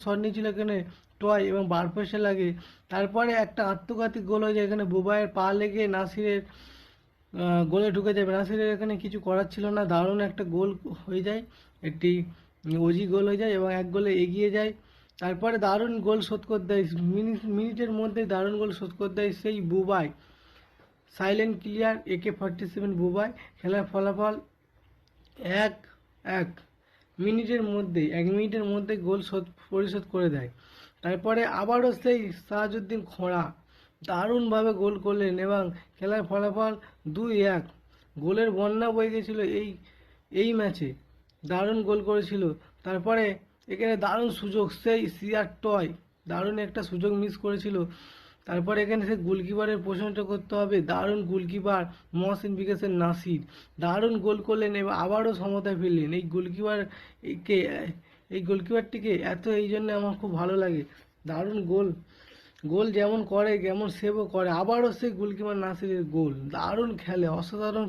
Shot নিয়েছিল এখানে toy এবং বারপোস্টে লাগে। তারপরে একটা আত্মঘাতী গোল হয়ে যায়, এখানে বুবাইয়ের পা লেগে নাসিরের গোলে ঢুকে যাবে। নাসিরের এখানে কিছু করার ছিল না, দারুণ একটা গোল হয়ে যায়, একটি ওজি গোল হয়ে যায় এবং 1 গোলে এগিয়ে যায়। তারপরে দারুণ গোল শোধ করে দেয়, মিনিটের মধ্যে দারুণ গোল শোধ করে দেয় সেই Bubai. Silent clear AK-47 Bubai. খেলার ফলাফল 1-1। এক মিনিটের মধ্যে গোল পরিশোধ করে দেয়। তারপরে আবারও সেই সাহাজউদ্দিন খোঁড়া দারুণভাবে গোল করলেন এবং খেলার ফলাফল 2-1। গোলের বন্যা বয়ে গেছিল এই ম্যাচে, দারুণ গোল করেছিল। তারপরে এখানে দারুণ সুযোগ, সেই সিআর টয় দারুণ একটা সুযোগ মিস করেছিল। তারপরে এখানে সে গোলকিপারের প্রশংসা করতে হবে, দারুণ গোলকিপার মহসিন বিকাশের নাসির দারুণ গোল করলেন এবং আবারও সমতায় ফিরলেন। এই গোলকিপারটিকে এই জন্য আমার খুব ভালো লাগে, দারুণ গোল যেমন করে যেমন সেভও করে। আবারও সেই গোলকিপার নাসিরের গোল, দারুণ খেলে, অসাধারণ।